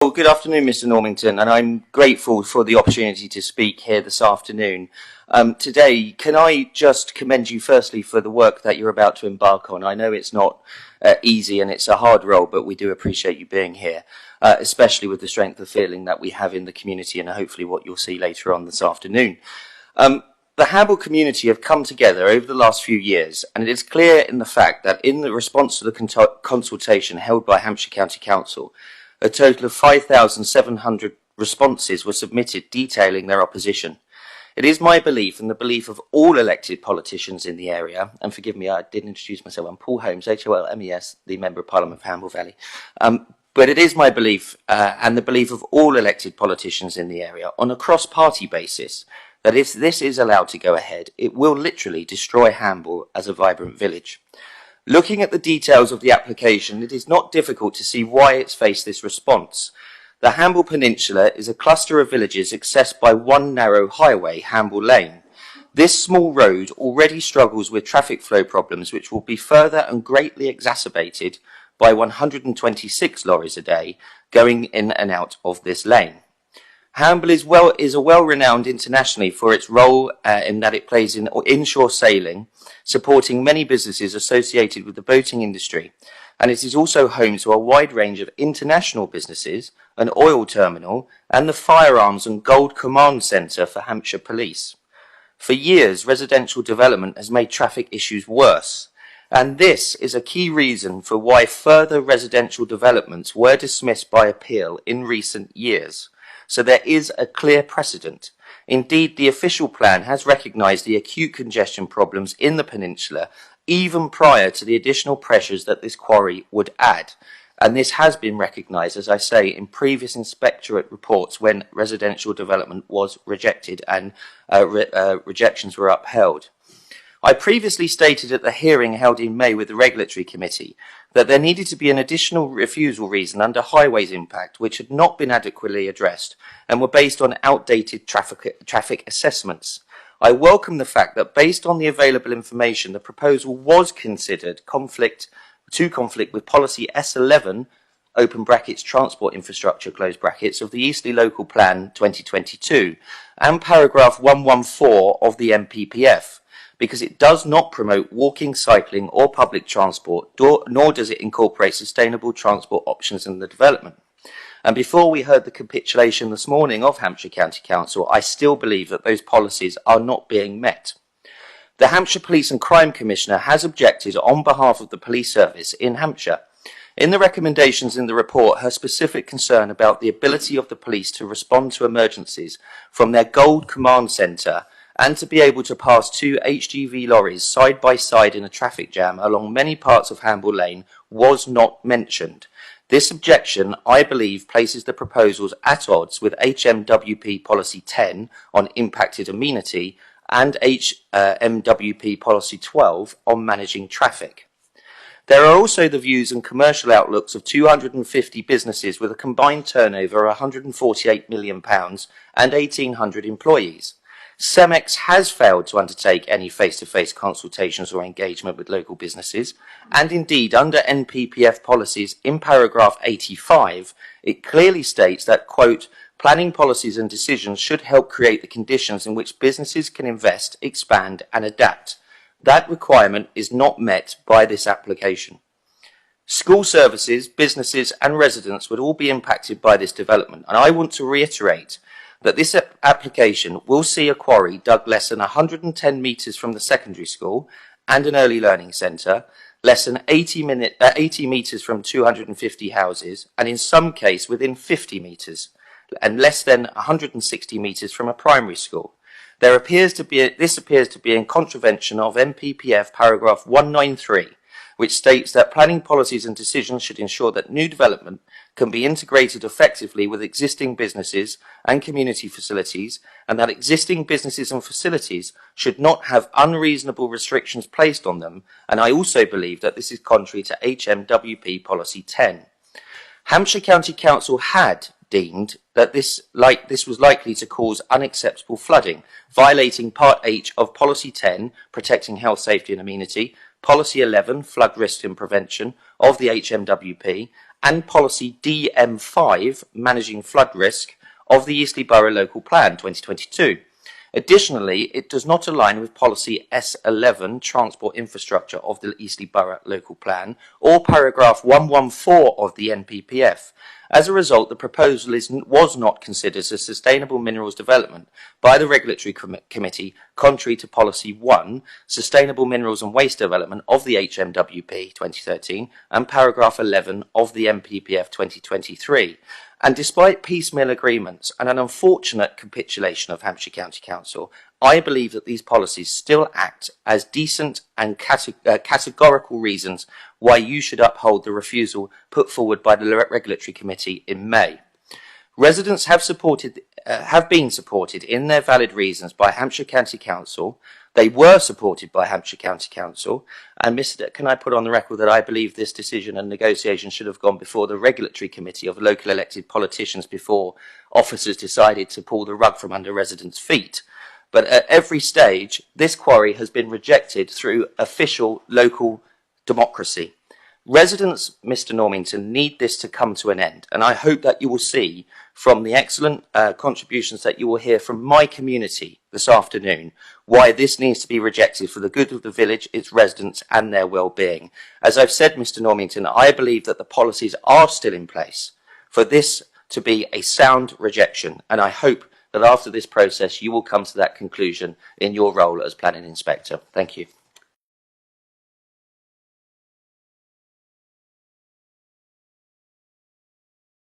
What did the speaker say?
Well, good afternoon, Mr. Normington, and I'm grateful for the opportunity to speak here this afternoon. Today, can I just commend you firstly for the work that you're about to embark on? I know it's not easy and it's a hard role, but we do appreciate you being here, especially with the strength of feeling that we have in the community and hopefully what you'll see later on this afternoon. The Hamble community have come together over the last few years, and it is clear in the fact that in the response to the consultation held by Hampshire County Council, a total of 5,700 responses were submitted detailing their opposition. It is my belief and the belief of all elected politicians in the area, and forgive me, I didn't introduce myself, I'm Paul Holmes, Holmes, the Member of Parliament for Hamble Valley. But it is my belief and the belief of all elected politicians in the area on a cross-party basis that if this is allowed to go ahead, it will literally destroy Hamble as a vibrant village. Looking at the details of the application, it is not difficult to see why it's faced this response. The Hamble Peninsula is a cluster of villages accessed by one narrow highway, Hamble Lane. This small road already struggles with traffic flow problems which will be further and greatly exacerbated by 126 lorries a day going in and out of this lane. Hamble is a well-renowned internationally for its role in that it plays in inshore sailing, supporting many businesses associated with the boating industry, and it is also home to a wide range of international businesses, an oil terminal, and the Firearms and Gold Command Centre for Hampshire Police. For years, residential development has made traffic issues worse, and this is a key reason for why further residential developments were dismissed by appeal in recent years. So there is a clear precedent. Indeed, the official plan has recognised the acute congestion problems in the peninsula even prior to the additional pressures that this quarry would add. And this has been recognised, as I say, in previous inspectorate reports when residential development was rejected and rejections were upheld. I previously stated at the hearing held in May with the Regulatory Committee that there needed to be an additional refusal reason under highways impact which had not been adequately addressed and were based on outdated traffic assessments. I welcome the fact that based on the available information, the proposal was considered to conflict with policy S11 open brackets transport infrastructure close brackets of the Eastleigh Local Plan 2022 and paragraph 114 of the MPPF. Because it does not promote walking, cycling or public transport, nor does it incorporate sustainable transport options in the development. And before we heard the capitulation this morning of Hampshire County Council, I still believe that those policies are not being met. The Hampshire Police and Crime Commissioner has objected on behalf of the police service in Hampshire. In the recommendations in the report, her specific concern about the ability of the police to respond to emergencies from their Gold Command Centre and to be able to pass two HGV lorries side by side in a traffic jam along many parts of Hamble Lane was not mentioned. This objection, I believe, places the proposals at odds with HMWP Policy 10 on impacted amenity and HMWP Policy 12 on managing traffic. There are also the views and commercial outlooks of 250 businesses with a combined turnover of £148 million and 1,800 employees. CEMEX has failed to undertake any face-to-face consultations or engagement with local businesses, and indeed under NPPF policies in paragraph 85, it clearly states that, quote, planning policies and decisions should help create the conditions in which businesses can invest, expand and adapt. That requirement is not met by this application. School services, businesses and residents would all be impacted by this development, and I want to reiterate that this application will see a quarry dug less than 110 metres from the secondary school and an early learning centre, less than 80 metres from 250 houses, and in some case within 50 metres, and less than 160 metres from a primary school. This appears to be in contravention of MPPF paragraph 193, which states that planning policies and decisions should ensure that new development can be integrated effectively with existing businesses and community facilities, and that existing businesses and facilities should not have unreasonable restrictions placed on them, and I also believe that this is contrary to HMWP Policy 10. Hampshire County Council had deemed that this was likely to cause unacceptable flooding, violating Part H of Policy 10, protecting health, safety and amenity, Policy 11, flood risk and prevention of the HMWP, and policy DM5, managing flood risk, of the Eastleigh Borough Local Plan 2022. Additionally, it does not align with policy S11, transport infrastructure of the Eastleigh Borough Local Plan, or paragraph 114 of the NPPF. As a result, the proposal was not considered as a sustainable minerals development by the Regulatory Committee, contrary to policy 1, sustainable minerals and waste development of the HMWP 2013, and paragraph 11 of the NPPF 2023. And despite piecemeal agreements and an unfortunate capitulation of Hampshire County Council, I believe that these policies still act as decent and categorical reasons why you should uphold the refusal put forward by the Regulatory Committee in May. Residents have been supported in their valid reasons by Hampshire County Council. They were supported by Hampshire County Council, and can I put on the record that I believe this decision and negotiation should have gone before the Regulatory Committee of local elected politicians before officers decided to pull the rug from under residents' feet. But at every stage, this quarry has been rejected through official local democracy. Residents, Mr. Normington, need this to come to an end, and I hope that you will see from the excellent contributions that you will hear from my community this afternoon why this needs to be rejected for the good of the village, its residents and their well-being. As I've said, Mr. Normington, I believe that the policies are still in place for this to be a sound rejection, and I hope that after this process you will come to that conclusion in your role as planning inspector. Thank you.